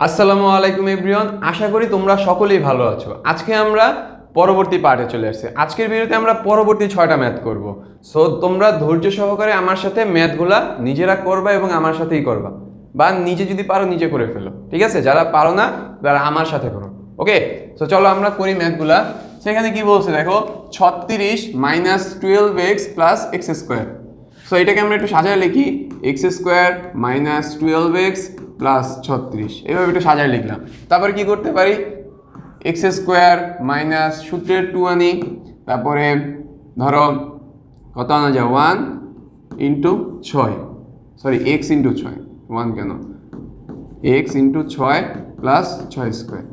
আসসালামু আলাইকুম এভরিওয়ান, আশা করি তোমরা সকলেই ভালো আছো। আজকে আমরা পরবর্তী পার্টে চলে আসছি। আজকের ভিডিওতে আমরা পরবর্তী 6টা ম্যাথ করব। সো তোমরা ধৈর্য সহকারে আমার সাথে ম্যাথগুলা নিজেরা করবা এবং আমার সাথেই করবা, বা নিজে যদি পারো নিজে করে ফেলো, ঠিক আছে? যারা পারো না তারা আমার সাথে করো। ওকে, সো চলো আমরা করি ম্যাথগুলা। সেখানে কি বলছে দেখো, 36 minus 12x plus x square. So এটাকে আমরা একটু সাজায় লিখি, x square minus 12x plus 36, এভাবে একটু সাজায় লিখলাম। তারপরে কি করতে পারি, এক্স স্কোয়ার মাইনাস সূত্রের 2 আনি, তারপরে ধরো কত আনা যায়, 1 ইন্টু 6, সরি এক্স ইন্টু 6, 1 কেন, এক্স ইন্টু 6 প্লাস 6 স্কোয়ার।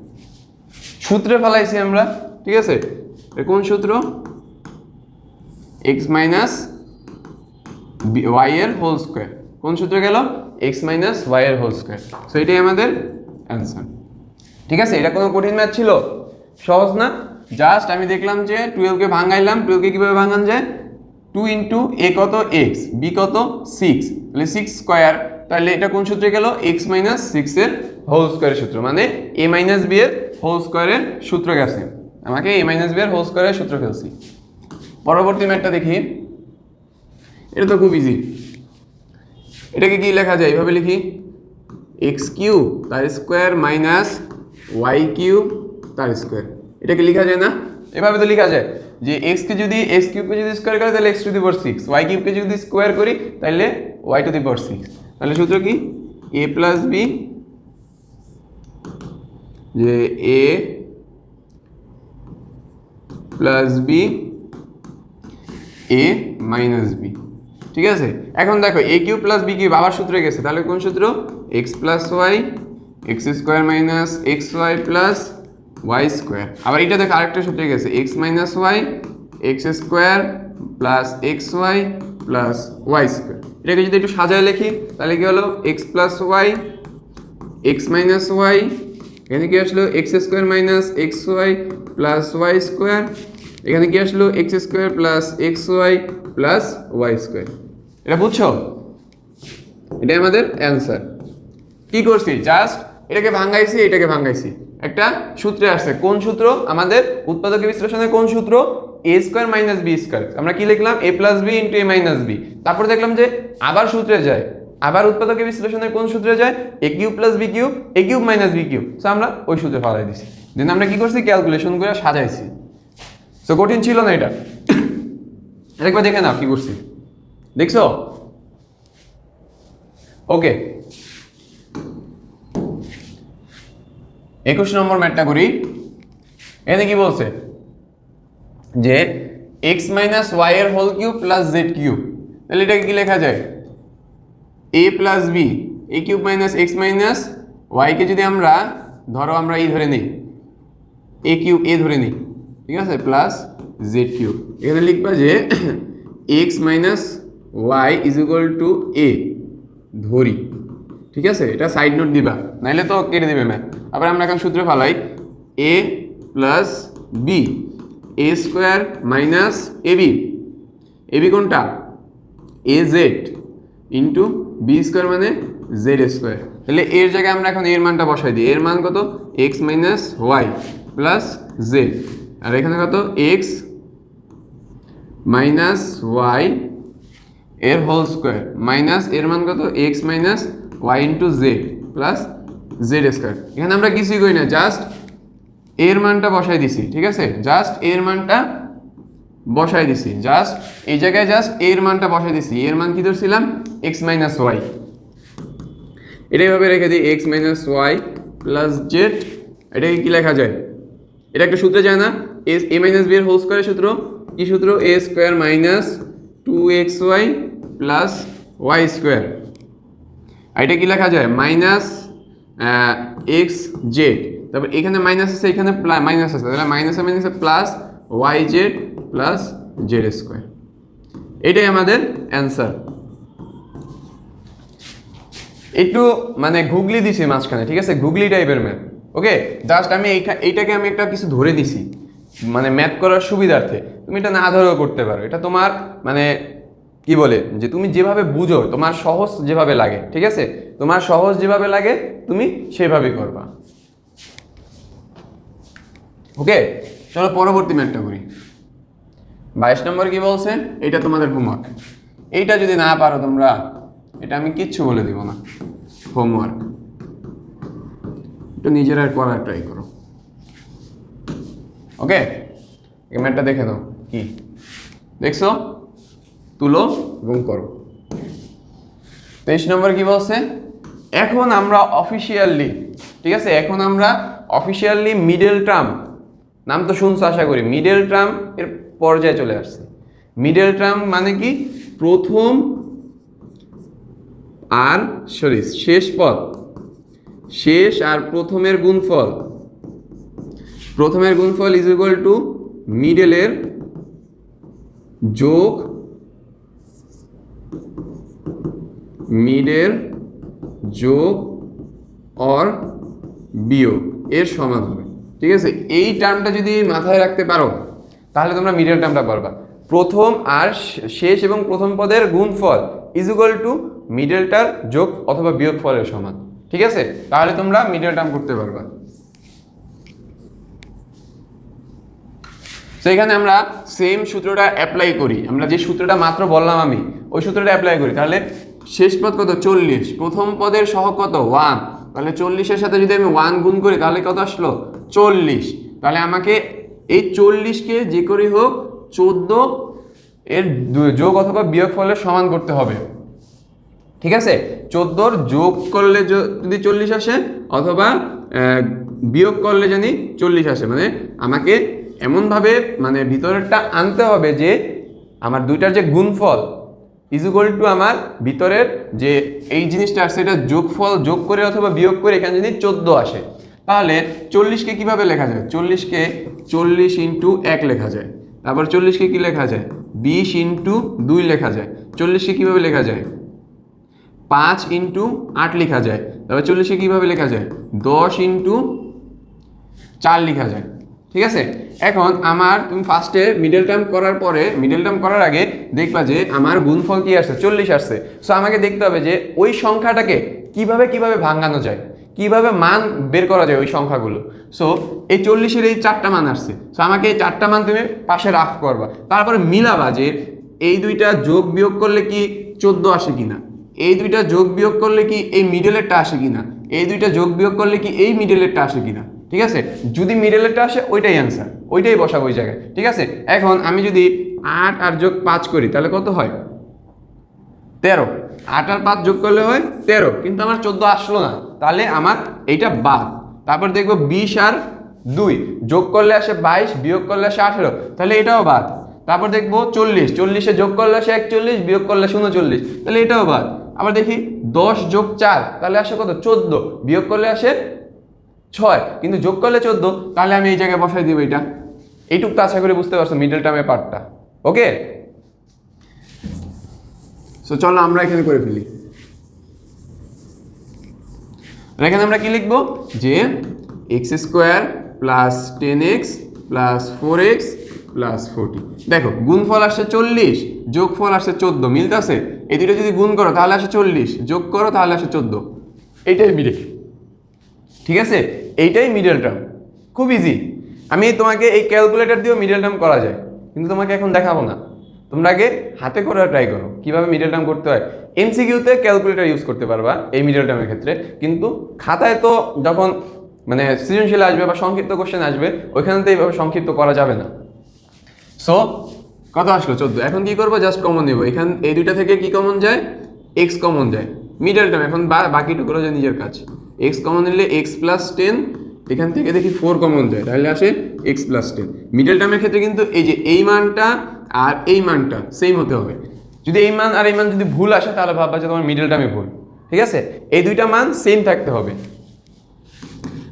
সূত্রে ফেলাইছি আমরা, ঠিক আছে? কোন সূত্র? এক্স মাইনাস ওয়াই এর হোল স্কোয়ার। কোন সূত্রে গেল? এক্স মাইনাস ওয়াই এর হোল স্কোয়ার। সো এটাই আমাদের অ্যান্সার, ঠিক আছে? এটা কোনো কঠিন ম্যাথ ছিল? সহজ না? জাস্ট আমি দেখলাম যে 12কে ভাঙাইলাম। 12কে কীভাবে ভাঙান যায়? 2 ইন্টু এ কত এক্স, বি কত 6, তাহলে 6 স্কোয়ার। তাহলে এটা কোন সূত্রে গেল? এক্স মাইনাস 6 এর হোল স্কোয়ারের সূত্র, মানে এ মাইনাস বি এর হোল স্কোয়ারের সূত্র গেছে। আমাকে এ মাইনাস বি এর হোল স্কোয়ারের সূত্র ফেলছি। পরবর্তী ম্যাথটা দেখি, এটা তো খুব ইজি। এটাকে কি লেখা যায়? এইভাবে লিখি, এক্স কিউব তার স্কোয়ার মাইনাস ওয়াই কিউব তার স্কোয়ার। এটাকে লেখা যায় না? এভাবে তো লেখা যায় যে এক্স কিউবকে যদি স্কোয়ার করি তাহলে X to the power 6, Y কিউবকে যদি স্কোয়ার করি তাহলে ওয়াই টু দি পাওয়ার 6। তাহলে সূত্র কি? এ প্লাস বি, যে A plus B A minus B, ঠিক আছে? এখন দেখো A cube plus B cube আবার সূত্রে গেছে, তাহলে কোন সূত্র? X plus Y X square minus X Y plus Y square. আবার এটা দেখো আরেকটা সূত্রে গেছে, X minus Y X square plus X Y plus Y square. এটাকে যদি একটু সাজায় লিখি তাহলে কি হলো? X plus Y X minus Y, এখানে কি আসলো? X square minus X Y plus Y square. এখানে কি আসলো? X square plus X Y plus Y square. এটা বুঝছো? এটাই আমাদের অ্যান্সার। কি করছি? জাস্ট এটাকে ভাঙাইছি, এটাকে ভাঙাইছি, একটা সূত্রে আসছে। কোন সূত্র? আমাদের উৎপাদকে বিশ্লেষণের কোন সূত্র? A square minus B square. আমরা কি লিখলাম? এ প্লাস বি ইন্টু এ মাইনাস বি। তারপর দেখলাম যে আবার সূত্রে যায়, আবার উৎপাদকে বিশ্লেষণের কোন সূত্রে যায়? A cube plus B cube A cube minus B cube. So আমরা ওই সূত্রে ফলাই দিছি, দেন আমরা কি করছি? ক্যালকুলেশন করে সাজাইছি। সো কঠিন ছিল না এটা। আরেকবার দেখে নাও কি করছি, দেখছো? ওকে, 21 নম্বর ম্যাথটা করি। এখানে কি বলছে যে এক্স মাইনাস ওয়াই এর whole cube plus Z cube. তাহলে এটাকে কি লেখা যায়? A plus B A cube minus X minus ওয়াইকে যদি আমরা ধরো আমরা এই ধরে নিই, এ কিউব এ ধরে নিই, ঠিক আছে, প্লাস জেড কিউব। এখানে লিখবা যে X minus Y is equal to A ধরি, ঠিক আছে? এটা সাইড নোট দিবা, নাইলে তো কেটে দেবে ম্যাথ। আবার আমরা এখন সূত্রে ফালাই, A plus B A square minus A B কোনটা? A Z into B square মানে জেড স্কোয়ার। তাহলে এর জায়গায় আমরা এখন এর মানটা বসাই দিই। এর মান কত? X minus Y plus Z. আর এখানে কত? এক্স মাইনাস ওয়াই এর হোল স্কোয়ার মাইনাস এর মান কত? X minus Y into Z plus Z square. এখানে আমরা কিছুই করি না, জাস্ট এর মানটা বসাই দিছি, ঠিক আছে? জাস্ট এর মানটা বসাই দিছি, জাস্ট এই জায়গায় জাস্ট এর মানটা বসাই দিছি। এর মান কি ধরছিলাম? X minus Y. এটা এইভাবে রেখে দিই, X minus Y plus Z. এটাকে কি লেখা যায়? এটা একটা সূত্রে যায় না? এ মাইনাস বি এর হোল স্কোয়ারের সূত্র। কি সূত্র? A square minus 2xy plus Y square. আর এটা কি লেখা যায়? Minus X Z. তারপর এখানে মাইনাস আছে, এখানে মাইনাস আছে, তাহলে মাইনাসে মাইনাসে plus Y Z plus Z square. এটাই আমাদের অ্যান্সার। একটু মানে গুগলি দিছি মাঝখানে, ঠিক আছে? গুগলি টাইপের ম্যাথ। ওকে, জাস্ট আমি এইটাকে আমি একটা কিছু ধরে দিছি মানে ম্যাথ করার সুবিধার্থে। তুমি এটা না ধরেও করতে পারো, এটা তোমার মানে কি বলে যে তুমি যেভাবে বুঝো, তোমার সহজ যেভাবে লাগে, ঠিক আছে, তোমার সহজ যেভাবে লাগে তুমি সেভাবেই করবা। ওকে, চলো পরবর্তী ম্যাথটা করি। 22 নম্বর কি বলছে, এটা তোমাদের হোমওয়ার্ক। এইটা যদি না পারো তোমরা, এটা আমি কিচ্ছু বলে দিব না, হোমওয়ার্ক একটু নিজেরা করার ট্রাই করো। ওকে, এই ম্যাথটা দেখে দাও, কি দেখছো, তুলো এবং করো। 23 নম্বর কি বলছে, এখন আমরা অফিসিয়ালি, ঠিক আছে, এখন আমরা অফিসিয়ালি মিডল টার্ম, নাম তো শুনছো আশা করি, মিডল টার্ম এর পর্যায়ে চলে আসছে। মিডল টার্ম মানে কি, প্রথম আর শেষ পদ, শেষ আর প্রথমের গুণফল, প্রথমের গুণফল ইজ ইকুয়াল টু মিডলের যোগ মিডের যোগ অর বিয়োগ এর সমান হবে। ঠিক আছে, এই টার্মটা যদি মাথায় রাখতে পারো তাহলে তোমরা মিডল টার্মটা পারবা। প্রথম আর শেষ এবং প্রথম পদের গুণফল ইজ ইকুয়াল টু মিডলটার যোগ অথবা বিয়োগ ফলের সমান। ঠিক আছে, তাহলে তোমরা মিডল টার্ম করতে পারবা। তো এখানে আমরা সেম সূত্রটা অ্যাপ্লাই করি, আমরা যে সূত্রটা মাত্র বললাম আমি, ওই সূত্রটা অ্যাপ্লাই করি। তাহলে শেষ পদ কত, 40, প্রথম পদের সহগ কত 1, তাহলে 40-এর সাথে যদি আমি 1 গুণ করি তাহলে কত আসলো 40। তাহলে আমাকে এই 40-কে যে করেই হোক 14 এর যোগ অথবা বিয়োগ ফলের সমান করতে হবে। ঠিক আছে, 14-র যোগ করলে যদি 40 আসে অথবা বিয়োগ করলে জানি 40 আসে, মানে আমাকে এমনভাবে মানে ভিতরেরটা আনতে হবে যে আমার দুইটার যে গুণফল ইজ ইকুয়াল টু আমার ভিতরের যে এই জিনিসটা আসছে এটা যোগফল যোগ করে অথবা বিয়োগ করে এখানে যদি 14 আসে, তাহলে 40-কে কিভাবে লেখা যায়, 40-কে 40 ইন্টু 1 লেখা যায়। তারপর 40-কে কি লেখা যায়, 20 ইন্টু 2 লেখা যায়। 40-কে কিভাবে লেখা যায়, 5 ইন্টু 8 লেখা যায়। তারপর 40-কে কিভাবে লেখা যায়, 10 ইন্টু 4 লেখা যায়। ঠিক আছে, এখন আমার তুমি ফার্স্টে মিডল টার্ম করার পরে, মিডল টার্ম করার আগে দেখবা যে আমার গুণফল কি আসছে, 40 আসছে। সো আমাকে দেখতে হবে যে ওই সংখ্যাটাকে কিভাবে ভাঙানো যায়, কিভাবে মান বের করা যায় ওই সংখ্যাগুলো। সো এই 40-এর এই 4টা মান আসছে, সো আমাকে এই 4টা মান তুমি পাশে রাফ করবা, তারপরে মিলাবা যে এই দুইটা যোগ বিয়োগ করলে কি 14 আসে কিনা, এই দুইটা যোগ বিয়োগ করলে কি এই মিডলেরটা আসে কিনা, এই দুইটা যোগ বিয়োগ করলে কি এই মিডলেরটা আসে কিনা। ঠিক আছে, যদি মিডলেরটা আসে ওইটাই অ্যান্সার, ওইটাই বসাবো ওই জায়গায়। ঠিক আছে, এখন আমি যদি 8 আর যোগ 5 করি তাহলে কত হয়, 13। 8 আর 5 যোগ করলে হয় 13, কিন্তু আমার 14 আসলো না, তাহলে আমার এইটা বাদ। তারপর দেখবো 20 আর 2 যোগ করলে আসে 22, বিয়োগ করলে আসে 18, তাহলে এটাও বাদ। তারপর দেখবো 40, 40-এ যোগ করলে আসে 41, বিয়োগ করলে 39, তাহলে এটাও বাদ। আবার দেখি 10 যোগ 4 তাহলে আসে কত 14, বিয়োগ করলে আসে 6, কিন্তু যোগ করলে 14, তাহলে আমি এই জায়গায় বসাই দিব এটা। এইটুকু তো আশা করি বুঝতে পারছো মিডল টার্মের পার্টটা। ওকে, সো চলো আমরা এখানে করে ফেলি। এখানে আমরা কি লিখবো যে x² plus 10x plus 4x plus 40। দেখো গুণফল আসছে 40, যোগফল আসছে 14, মিলতেছে। এই দুটো যদি গুণ করো তাহলে আসে 40, যোগ করো তাহলে আসে 14, এইটাই মিডল। ঠিক আছে, এইটাই মিডল টার্ম, খুব ইজি। আমি তোমাকে এই ক্যালকুলেটর দিয়েও মিডল টার্ম করা যায়, কিন্তু তোমাকে এখন দেখাবো না, তোমরা আগে হাতে করে ট্রাই করো কিভাবে মিডল টার্ম করতে হয়। এমসিকিউতে ক্যালকুলেটর ইউজ করতে পারবা এই মিডল টার্মের ক্ষেত্রে, কিন্তু খাতায় তো যখন মানে সৃজনশীল আসবে বা সংক্ষিপ্ত কোশ্চেন আসবে ওইখানে তো এইভাবে সংক্ষিপ্ত করা যাবে না। সো কত আসলো 14। এখন কি করবো, জাস্ট কমন নেবো। এখান এই দুইটা থেকে কি কমন যায়, এক্স কমন যায়, মিডল টার্ম। এখন বাকিটুকুলো যে নিজের কাজ, এক্স কমন নিলে এক্স প্লাস 10, এখান থেকে দেখি 4 কমন যায়, তাহলে আসে এক্স প্লাস 10। মিডল টার্মের ক্ষেত্রে কিন্তু এই যে এই মানটা আর এই মানটা সেম হতে হবে। যদি এই মান আর এই মান যদি ভুল আসে তাহলে ভাববা যে তোমার মিডল টার্মে ভুল। ঠিক আছে, এই দুইটা মান সেম থাকতে হবে,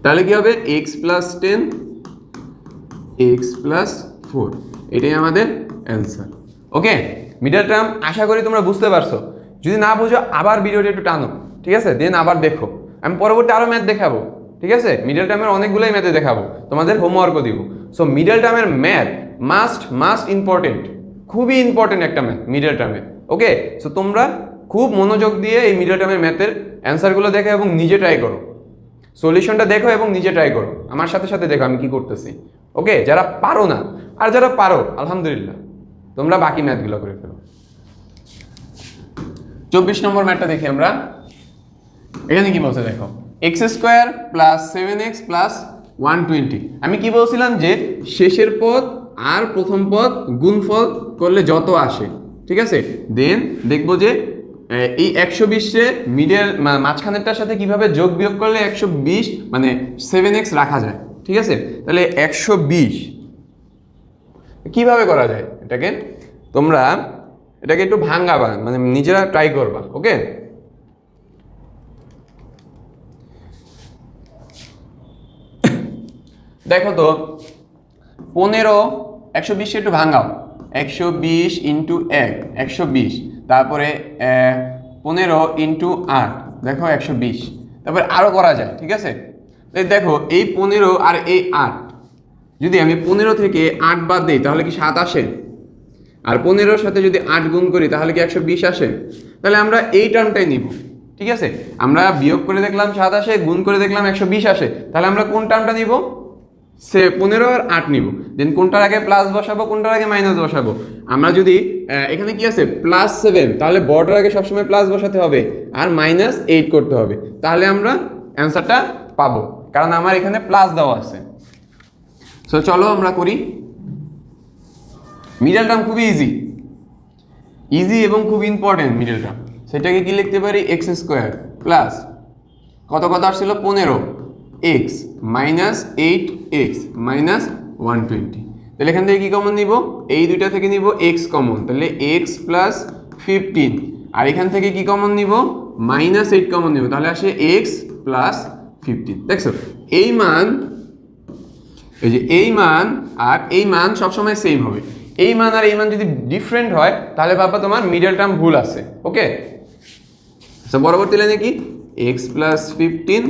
তাহলে কি হবে এক্স প্লাস 10 এক্স প্লাস 4, এটাই আমাদের অ্যান্সার। ওকে, মিডল টার্ম আশা করি তোমরা বুঝতে পারছো। যদি না বুঝো আবার ভিডিওটা একটু টানো, ঠিক আছে, দেন আবার দেখো। আমি পরবর্তী আরও ম্যাথ দেখাবো। ঠিক আছে, মিডল টার্মের অনেকগুলোই ম্যাথে দেখাবো, তোমাদের হোমওয়ার্কও দিব। সো মিডল টার্মের ম্যাথ মাস্ট ইম্পর্টেন্ট, খুবই ইম্পর্টেন্ট একটা ম্যাথ মিডল টার্মের। ওকে, সো তোমরা খুব মনোযোগ দিয়ে এই মিডল টার্মের ম্যাথের অ্যান্সারগুলো দেখো এবং নিজে ট্রাই করো, সলিউশনটা দেখো এবং নিজে ট্রাই করো, আমার সাথে সাথে দেখো আমি কি করতেছি। ওকে, যারা পারো না আর যারা পারো আলহামদুলিল্লাহ তোমরা বাকি ম্যাথগুলো করে ফেলো। 24 নম্বর ম্যাথটা দেখি আমরা। এখানে কি বলছে দেখো, x square plus 7x plus 120। আমি কি বলছিলাম যে শেষের পদ আর প্রথম পদ গুণফল করলে যত আসে, ঠিক আছে, দেন দেখবো যে এই 120-এ মিডল মাঝখানেরটার সাথে কিভাবে যোগ বিয়োগ করলে 120 মানে 7x রাখা যায়। ঠিক আছে, তাহলে 120 কিভাবে করা যায় এটাকে, তোমরা এটাকে একটু ভাঙাবা, মানে নিজেরা ট্রাই করবা। ওকে, দেখো তো 15 120 একটু ভাঙাও, 120 ইন্টু 1 120, তারপরে 15 ইন্টু 8 দেখো 120, তারপরে আরও করা যায়। ঠিক আছে, দেখো এই 15 আর এই 8, যদি আমি 15 থেকে 8 বাদ দিই তাহলে কি 7 আসে, আর 15-র সাথে যদি 8 গুণ করি তাহলে কি 120 আসে। তাহলে আমরা এই টার্মটাই নিব। ঠিক আছে, আমরা বিয়োগ করে দেখলাম 7 আসে, গুণ করে দেখলাম 120 আসে, তাহলে আমরা কোন টার্মটা নিব, 15 আর 8 নিব। দেন কোনটার আগে প্লাস বসাবো, কোনটার আগে মাইনাস বসাবো। আমরা যদি এখানে কি আছে +7, তাহলে বড়টার আগে সবসময় প্লাস বসাতে হবে আর -8 করতে হবে, তাহলে আমরা অ্যান্সারটা পাবো, কারণ আমার এখানে প্লাস দেওয়া আছে। সো চলো আমরা করি। মিডল টার্ম খুবই ইজি এবং খুব ইম্পর্টেন্ট মিডল টার্ম। সেটাকে কি লিখতে পারি, এক্স স্কোয়ার প্লাস কত আসছিল 15 x মাইনাস 8x মাইনাস 120। তাহলে এখান থেকে কি কমন নিব, এই দুইটা থেকে নিব x কমন, তাহলে x প্লাস 15, আর এখান থেকে কি কমন নিব, -8 কমন নিব, তাহলে আসে x প্লাস 15। দেখছো এই মান, এই যে এই মান আর এই মান সবসময় সেম হবে। এই মান আর এই মান যদি ডিফারেন্ট হয় তাহলে বাবা তোমার মিডল টার্ম ভুল আছে। ওকে, সো পরবর্তী লাইনে কি, x প্লাস 15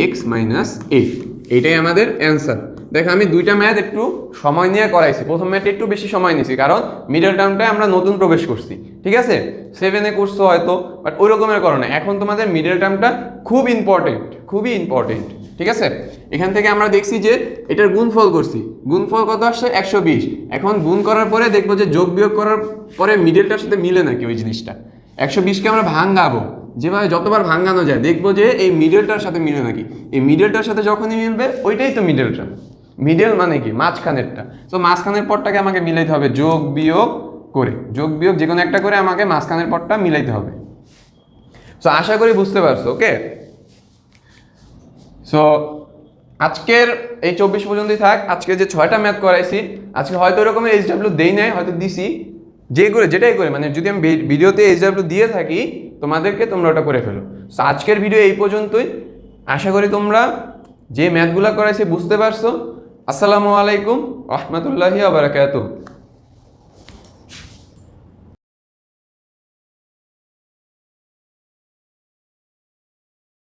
x মাইনাস 8, এইটাই আমাদের অ্যান্সার। দেখো আমি দুইটা ম্যাথ একটু সময় নিয়ে করাইছি, প্রথম ম্যাথে একটু বেশি সময় নিয়েছি কারণ মিডল টার্মটায় আমরা নতুন প্রবেশ করছি। ঠিক আছে, 7-এ করছো হয়তো, বাট ওই রকমের করো না। এখন তোমাদের মিডল টার্মটা খুবই ইম্পর্টেন্ট। ঠিক আছে, এখান থেকে আমরা দেখছি যে এটার গুণফল করছি, গুণফল কত আসছে 120। এখন গুণ করার পরে দেখবো যে যোগ বিয়োগ করার পরে মিডলটার সাথে মিলে নাকি ওই জিনিসটা। 120-কে আমরা ভাঙাবো, যেভাবে যতবার ভাঙানো যায় দেখবো যে এই মিডলটার সাথে মিলে নাকি। এই মিডলটার সাথে যখনই মিলবে ওইটাই তো মিডল টার্ম। মিডল মানে কি, মাঝখানেরটা। তো মাঝখানের পদটাকে আমাকে মিলাইতে হবে যোগ বিয়োগ করে, যোগ বিয়োগ যে কোনো একটা করে আমাকে মাঝখানের পদটা মিলাইতে হবে। সো আশা করি বুঝতে পারছো। ওকে, সো আজকের এই 24 পর্যন্তই থাক। আজকে যে 6টা ম্যাথ করাইছি, আজকে হয়তো এরকমের এইচডাব্লিউ দেই নাই, হয়তো দিছি, যেটাই করে, মানে যদি আমি ভিডিওতে এইচডাব্লিউ দিয়ে থাকি তোমাদেরকে, তোমরা ওটা করে ফেলো। সো আজকের ভিডিও এই পর্যন্তই। আশা করি তোমরা যে ম্যাথগুলো করাইছি বুঝতে পারছো। আসসালামু আলাইকুম ওয়া রাহমাতুল্লাহি ওয়া বারাকাতুহু।